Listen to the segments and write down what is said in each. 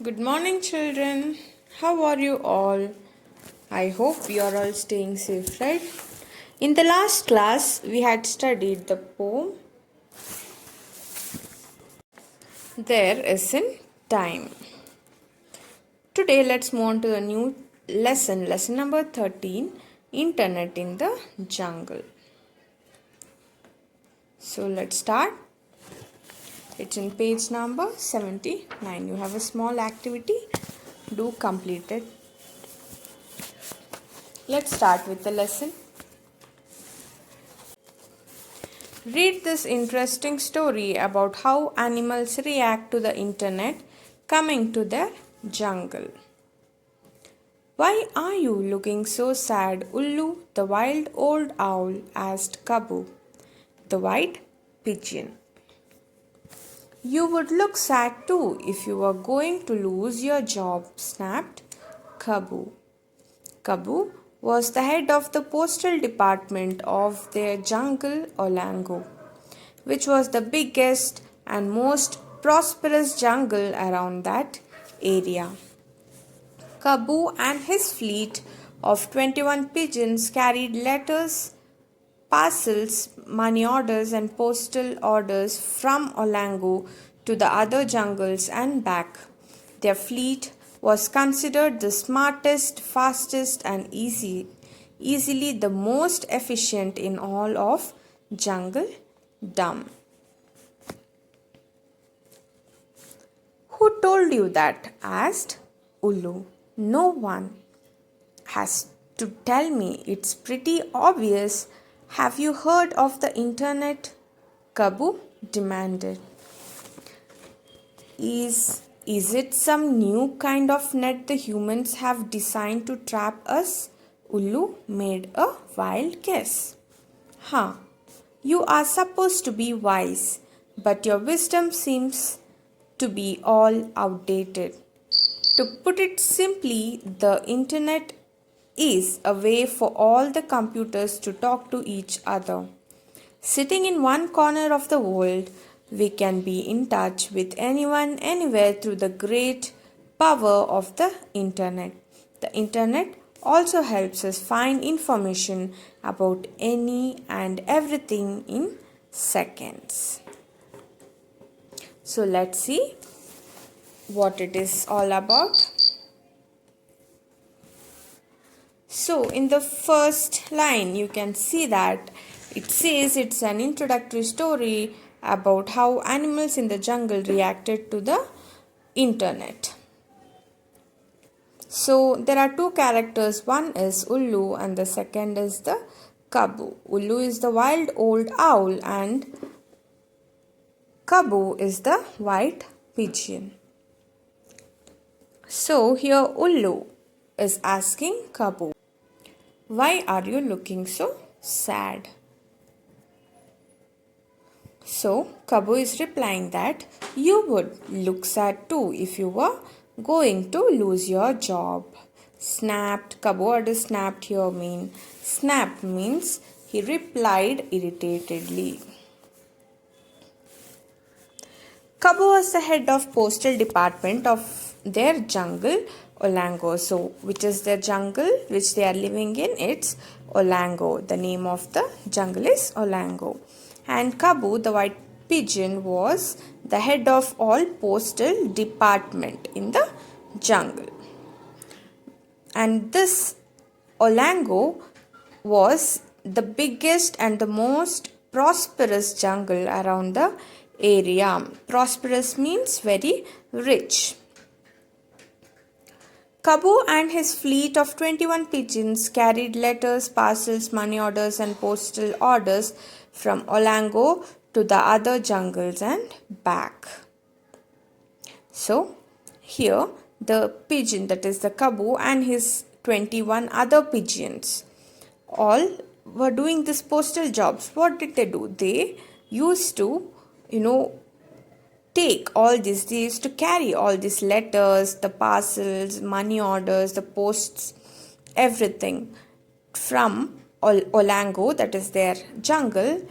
Good morning, children. How are you all? I hope you are all staying safe, right? In the last class, we had studied the poem There Is in Time. Today, let's move on to the new lesson number 13 Internet in the Jungle. So, let's start. It's in page number 79. You have a small activity. Do complete it. Let's start with the lesson. Read this interesting story about how animals react to the internet coming to their jungle. Why are you looking so sad, Ullu? The wild old owl asked Kabu, the white pigeon. You would look sad too if you were going to lose your job, snapped Kabu. Kabu was the head of the postal department of their jungle, Olango, which was the biggest and most prosperous jungle around that area. Kabu and his fleet of 21 pigeons carried letters, parcels, money orders, and postal orders from Olango to the other jungles and back. Their fleet was considered the smartest, fastest, and easily the most efficient in all of Jungle Dum. Who told you that? Asked Ullu. No one has to tell me. It's pretty obvious. Have you heard of the internet? Kabu demanded. Is it some new kind of net the humans have designed to trap us? Ullu made a wild guess. Huh, you are supposed to be wise, but your wisdom seems to be all outdated. To put it simply, the internet is a way for all the computers to talk to each other. Sitting in one corner of the world, we can be in touch with anyone, anywhere through the great power of the internet. The internet also helps us find information about any and everything in seconds. So let's see what it is all about. So in the first line you can see that it says it's an introductory story about how animals in the jungle reacted to the internet. So there are two characters, one is Ullu and the second is the Kabu. Ullu is the wild old owl and Kabu is the white pigeon. So here Ullu is asking Kabu, why are you looking so sad? So Kabu is replying that you would look sad too if you were going to lose your job. Snapped. Kabu, what does snapped here mean? Snapped means he replied irritatedly. Kabu was the head of postal department of their jungle, Olango. So, which is their jungle which they are living in? It's Olango. The name of the jungle is Olango. And Kabu, the white pigeon, was the head of all postal department in the jungle. And this Olango was the biggest and the most prosperous jungle around the area. Prosperous means very rich. Kabu and his fleet of 21 pigeons carried letters, parcels, money orders, and postal orders from Olango to the other jungles and back. So, here the pigeon, that is the Kabu, and his 21 other pigeons all were doing this postal jobs. What did they do? They used to, take all this. They used to carry all these letters, the parcels, money orders, the posts, everything from Olango, that is their jungle,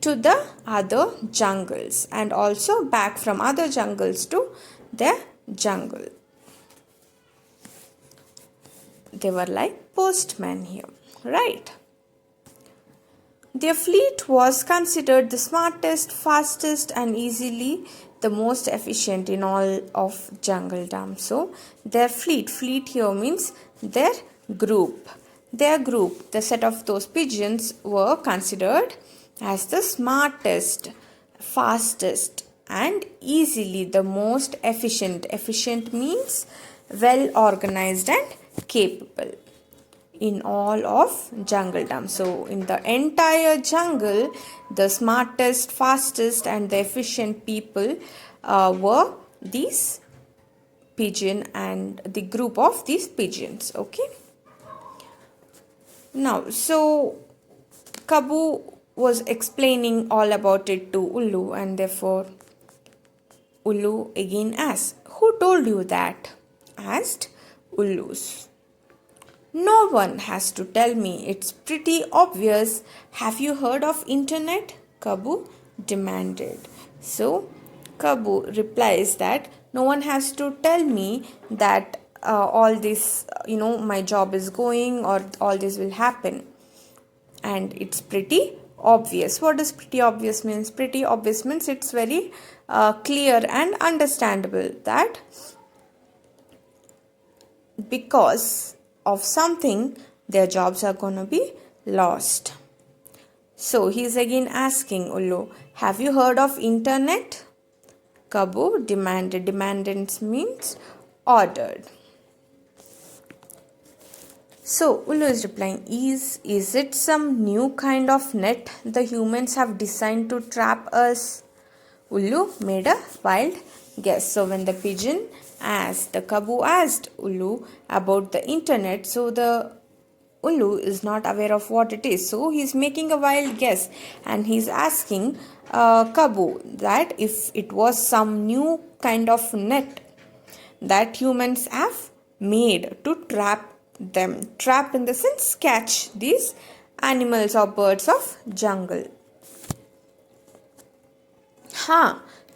to the other jungles, and also back from other jungles to their jungle. They were like postmen here, right? Their fleet was considered the smartest, fastest, and easily the most efficient in all of jungledom. So, their fleet here means their group. Their group, the set of those pigeons, were considered as the smartest, fastest, and easily the most efficient. Efficient means well organized and capable in all of jungledom. So in the entire jungle, the smartest, fastest, and the efficient people were these pigeon and the group of these pigeons. Okay. Now, so Kabu was explaining all about it to Ullu, and therefore Ullu again asked, "Who told you that?" asked Ullus. "No one has to tell me. It's pretty obvious. Have you heard of internet?" Kabu demanded. So Kabu replies that no one has to tell me that all this, my job is going or all this will happen. And it's pretty obvious. What does pretty obvious means? Pretty obvious means it's very clear and understandable that because of something their jobs are gonna be lost. So he's again asking Ullu, "Have you heard of internet?" Kabu demanded. Demanded means ordered. So Ullu is replying, is it some new kind of net the humans have designed to trap us? Ullu made a wild guess. So when the pigeon asked, the Kabu asked Ullu about the internet, so the Ullu is not aware of what it is. So he's making a wild guess and he's asking Kabu that if it was some new kind of net that humans have made to trap them. Trap in the sense catch these animals or birds of jungle.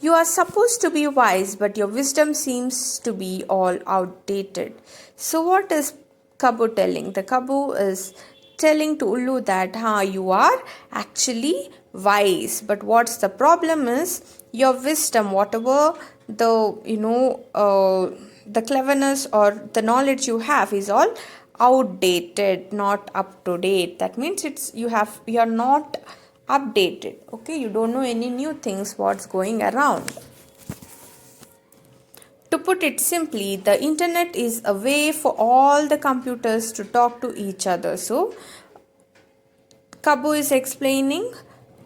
You are supposed to be wise, but your wisdom seems to be all outdated. So what is Kabu telling? The Kabu is telling to Ullu that you are actually wise, but what's the problem is your wisdom, whatever the cleverness or the knowledge you have is all outdated, not up to date. That means you are not updated. Okay, you don't know any new things what's going around. To put it simply, the internet is a way for all the computers to talk to each other. So Kabu is explaining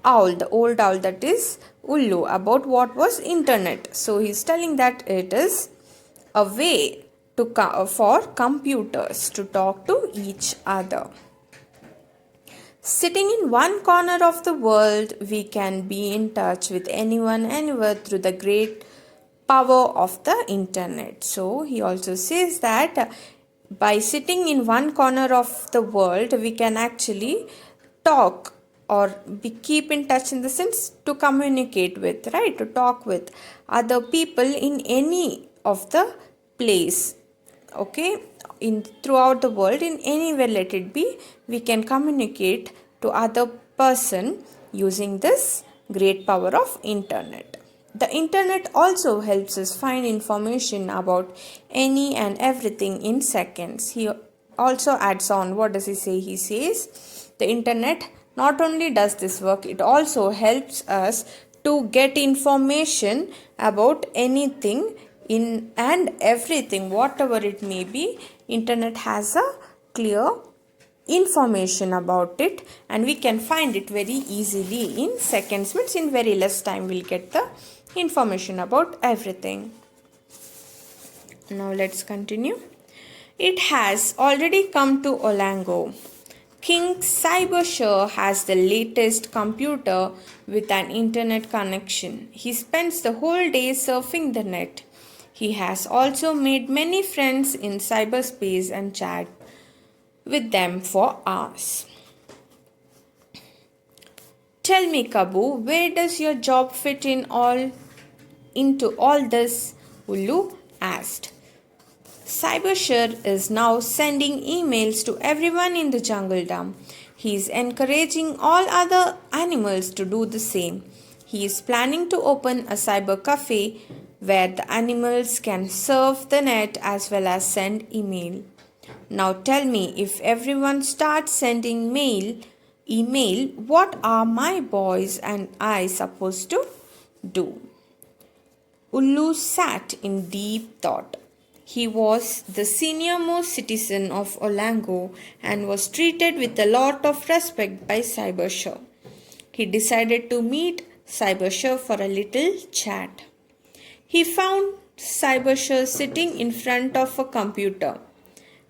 the old owl, that is Ullu, about what was internet. So he's telling that it is a way for computers to talk to each other. Sitting in one corner of the world, we can be in touch with anyone, anywhere through the great power of the internet. So he also says that by sitting in one corner of the world, we can actually talk or keep in touch in the sense to communicate with, right? To talk with other people in any of the place. Okay, throughout the world, in anywhere let it be, we can communicate to other person using this great power of internet. The internet also helps us find information about any and everything in seconds. He also adds on, what does he say? He says the internet not only does this work, it also helps us to get information about anything in and everything, whatever it may be. Internet has a clear information about it and we can find it very easily in seconds, means in very less time we'll get the information about everything. Now let's continue. It has already come to Olango. King Cybershare has the latest computer with an internet connection. He spends the whole day surfing the net. He has also made many friends in cyberspace and chat with them for hours. Tell me, Kabu, where does your job fit into all this? Ullu asked. Cybershare is now sending emails to everyone in the jungle dam. He is encouraging all other animals to do the same. He is planning to open a cyber cafe where the animals can surf the net as well as send email. Now tell me, if everyone starts sending email, what are my boys and I supposed to do? Ullu sat in deep thought. He was the senior-most citizen of Olango and was treated with a lot of respect by Cybershare. He decided to meet Cybershare for a little chat. He found Cybershare sitting in front of a computer,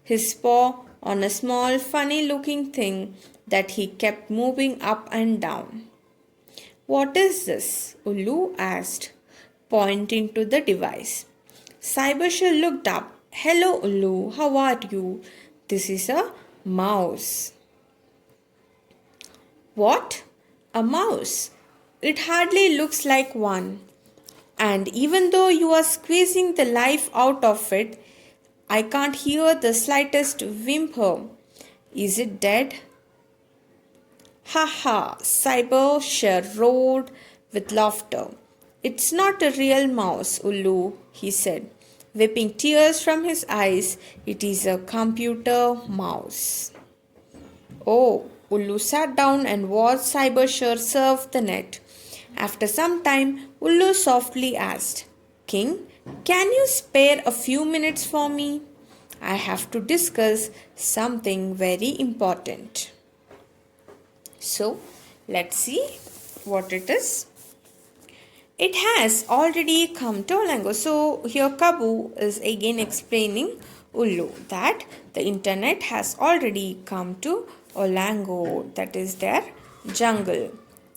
his paw on a small funny-looking thing that he kept moving up and down. "What is this?" Ullu asked, pointing to the device. Cybershare looked up. "Hello, Ullu, how are you? This is a mouse." "What? A mouse? It hardly looks like one. And even though you are squeezing the life out of it, I can't hear the slightest whimper. Is it dead?" "Ha ha!" Cybershare roared with laughter. "It's not a real mouse, Ullu," he said, wiping tears from his eyes. "It is a computer mouse." Oh, Ullu sat down and watched Cybershare surf the net. After some time, Ullu softly asked, "King, can you spare a few minutes for me? I have to discuss something very important." So, let's see what it is. It has already come to Olango. So, here Kabu is again explaining Ullu that the internet has already come to Olango, that is their jungle.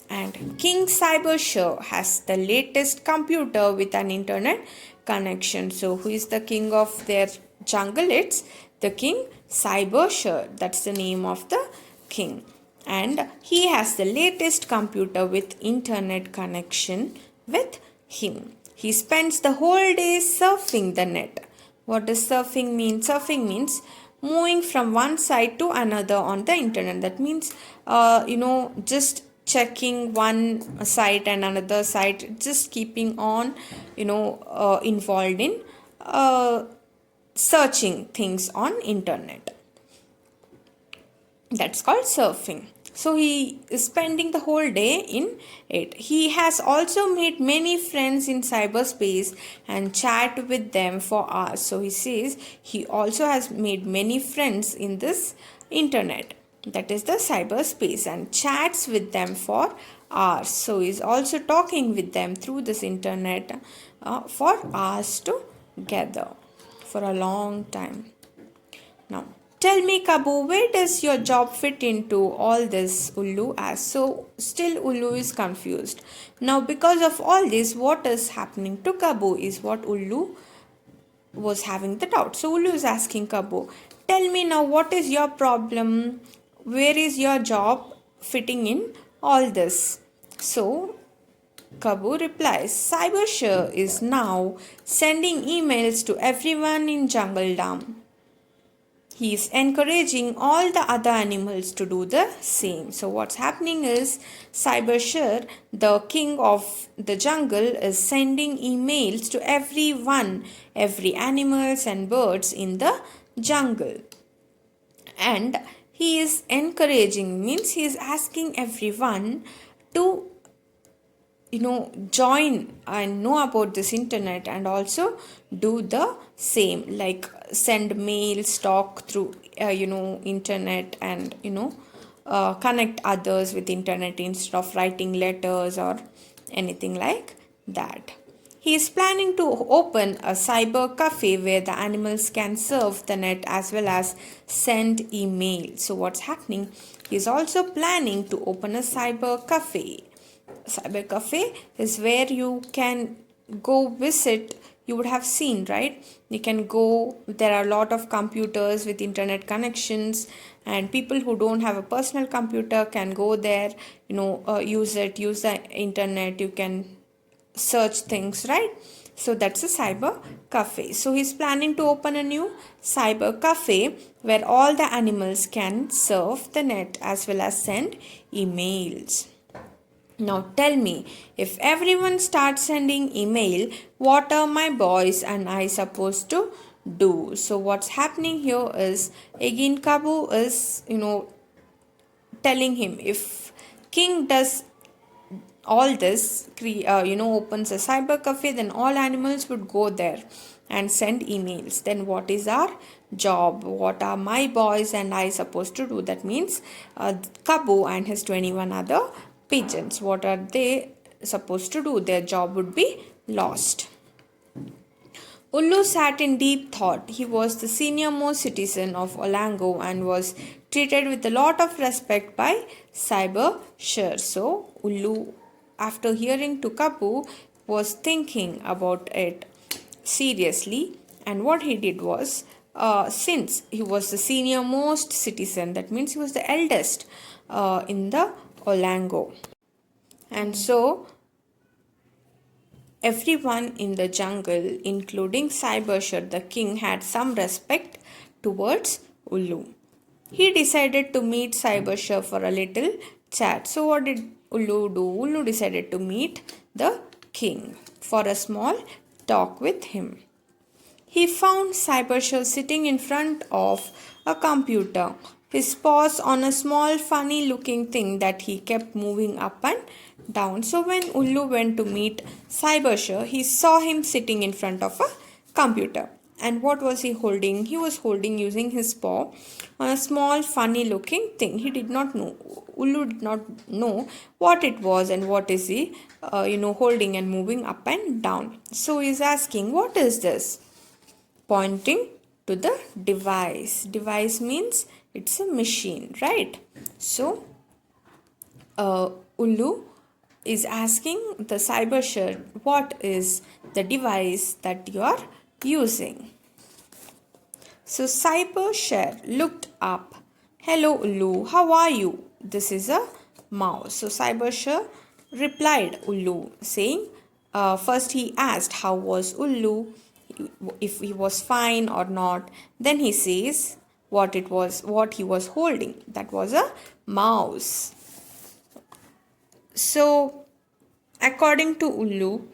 And King Cybershare has the latest computer with an internet connection. So, who is the king of their jungle? It's the King Cybershare. That's the name of the king. And he has the latest computer with internet connection with him. He spends the whole day surfing the net. What does surfing mean? Surfing means moving from one side to another on the internet. That means, just checking one site and another site, just keeping on, involved in searching things on internet. That's called surfing. So he is spending the whole day in it. He has also made many friends in cyberspace and chat with them for hours. So he says he also has made many friends in this internet, that is the cyberspace, and chats with them for hours. So he's also talking with them through this internet for hours together, for a long time. Now, tell me, Kabu, where does your job fit into all this? Ullu asked. So, still Ullu is confused. Now, because of all this, what is happening to Kabu is what Ullu was having the doubt. So, Ullu is asking Kabu, tell me now, what is your problem? Where is your job fitting in all this? So, Kabu replies, Cybershare is now sending emails to everyone in Jungle Dam. He is encouraging all the other animals to do the same. So what's happening is Cybershare, the king of the jungle, is sending emails to everyone, every animals and birds in the jungle. And he is encouraging, means he is asking everyone to join and know about this internet and also do the same, like send mails, talk through internet, and connect others with internet instead of writing letters or anything like that. He is planning to open a cyber cafe where the animals can surf the net as well as send email. So what's happening? He is also planning to open a cyber cafe. Cyber cafe is where you can go visit. You would have seen, right? You can go, there are a lot of computers with internet connections, and people who don't have a personal computer can go there, use the internet. You can search things, right? So that's a cyber cafe. So he's planning to open a new cyber cafe where all the animals can surf the net as well as send emails. Now tell me, if everyone starts sending email, what are my boys and I supposed to do? So what's happening here is, again Kabu is telling him, if king does all this, opens a cyber cafe, then all animals would go there and send emails. Then what is our job? What are my boys and I supposed to do? That means Kabu and his 21 other pigeons, what are they supposed to do? Their job would be lost. Ullu sat in deep thought. He was the senior most citizen of Olango and was treated with a lot of respect by Cyber Sher. So Ullu, after hearing to Kabu, was thinking about it seriously, and what he did was, since he was the senior most citizen, that means he was the eldest in the Olango, and so everyone in the jungle, including Cybershur the king, had some respect towards Ullu. He decided to meet Cybershur for a little chat. So what did Ullu do? Ullu decided to meet the king for a small talk with him. He found Cybershur sitting in front of a computer, his paws on a small funny looking thing that he kept moving up and down. So when Ullu went to meet Cybershur, he saw him sitting in front of a computer. And what was he holding? He was holding, using his paw on a small funny looking thing. He did not know. Ullu did not know what it was and what is he holding and moving up and down. So he's asking, what is this? Pointing to the device. Device means it's a machine, right? So Ullu is asking the Cybershur, what is the device that you are using? So Cybershur looked up. Hello Ullu, how are you? This is a mouse. So Cybershur replied Ullu, saying, first he asked how was Ullu, if he was fine or not. Then he says what he was holding. That was a mouse. So according to Ullu,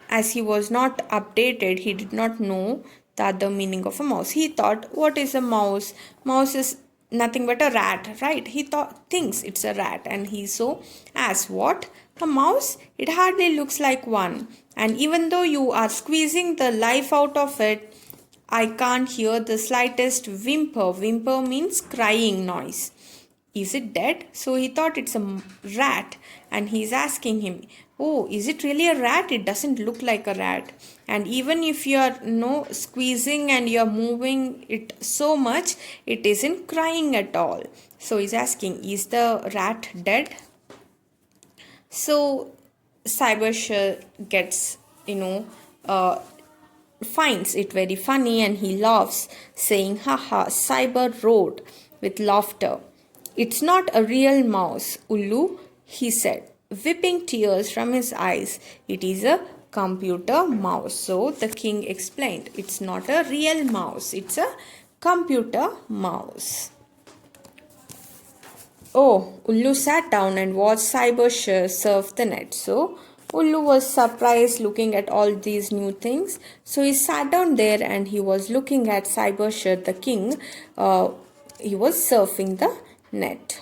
as he was not updated, he did not know the other meaning of a mouse. He thought, what is a mouse? Mouse is nothing but a rat, right? He thinks it's a rat, and he so asked, what? A mouse? It hardly looks like one. And even though you are squeezing the life out of it, I can't hear the slightest whimper. Whimper means crying noise. Is it dead? So he thought it's a rat, and he's asking him, oh, is it really a rat? It doesn't look like a rat. And even if you are squeezing and you're moving it so much, it isn't crying at all. So he's asking, is the rat dead? So Cybershur gets, finds it very funny, and he laughs, saying, haha, Cyber roared with laughter. It's not a real mouse, Ullu, he said, whipping tears from his eyes. It is a computer mouse. So the king explained, it's not a real mouse, it's a computer mouse. Oh, Ullu sat down and watched Cybershur surf the net. So Ullu was surprised looking at all these new things. So he sat down there and he was looking at Cybershur the king. He was surfing the net.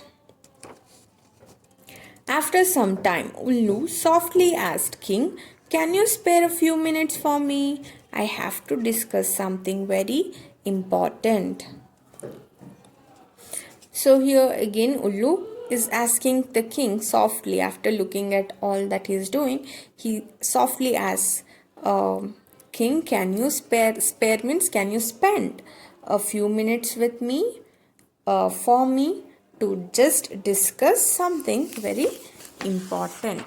After some time, Ullu softly asked King, can you spare a few minutes for me? I have to discuss something very important. So here again Ullu is asking the king softly, after looking at all that he is doing, he softly asks, King, can you spare means can you spend a few minutes with me, for me, to just discuss something very important.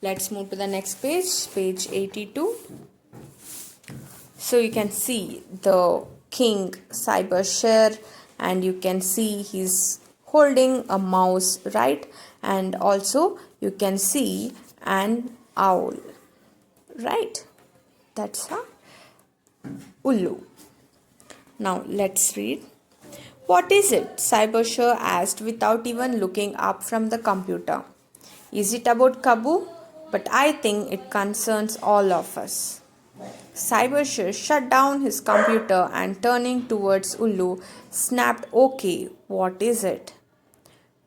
Let's move to the next page, page 82. So you can see the king Cybershur, and you can see he's holding a mouse, right? And also you can see an owl. Right? That's a Ullu. Now let's read. What is it? Cybershah asked without even looking up from the computer. Is it about Kabu? But I think it concerns all of us. Cybershah shut down his computer and turning towards Ullu snapped, Okay, what is it?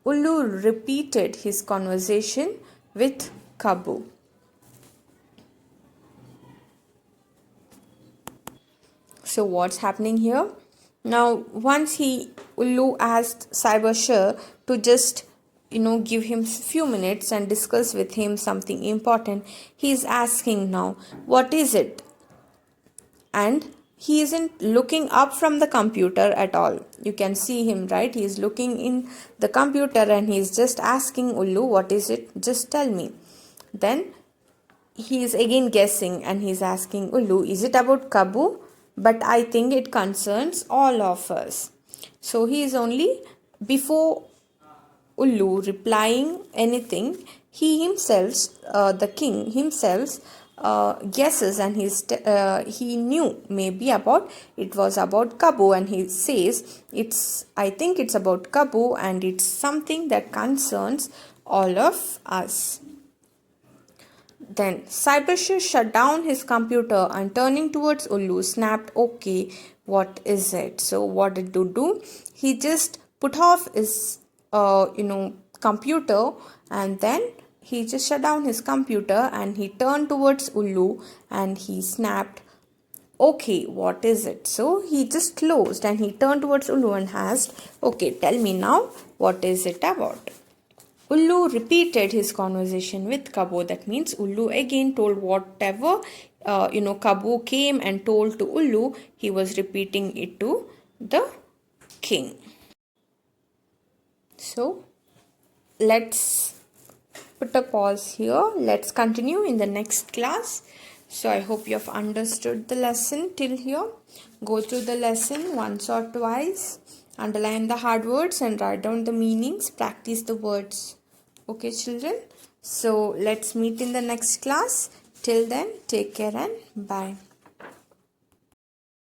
Ullu repeated his conversation with Kabu. So what's happening here? Now once Ullu asked Cybershah to just give him few minutes and discuss with him something important, he is asking now, what is it? And he isn't looking up from the computer at all. You can see him, right? He is looking in the computer and he is just asking Ullu, what is it? Just tell me. Then he is again guessing and he is asking Ullu, is it about Kabu? But I think it concerns all of us. So he is only, before Ullu replying anything, he himself, the king himself, guesses and he knew maybe it was about Kabu, and he says I think it's about Kabu and it's something that concerns all of us. Then Cybershah shut down his computer and turning towards Ullu snapped, Okay, what is it? So what did he do? He just put off his computer, and then he just shut down his computer and he turned towards Ullu and he snapped, Okay, what is it? So he just closed and he turned towards Ullu and asked, Okay, tell me now, what is it about? Ullu repeated his conversation with Kabu. That means Ullu again told whatever Kabu came and told to Ullu, he was repeating it to the king. So let's put a pause here. Let's continue in the next class. So I hope you have understood the lesson till here. Go through the lesson once or twice. Underline the hard words and write down the meanings. Practice the words. Okay, children. So let's meet in the next class. Till then, take care and bye.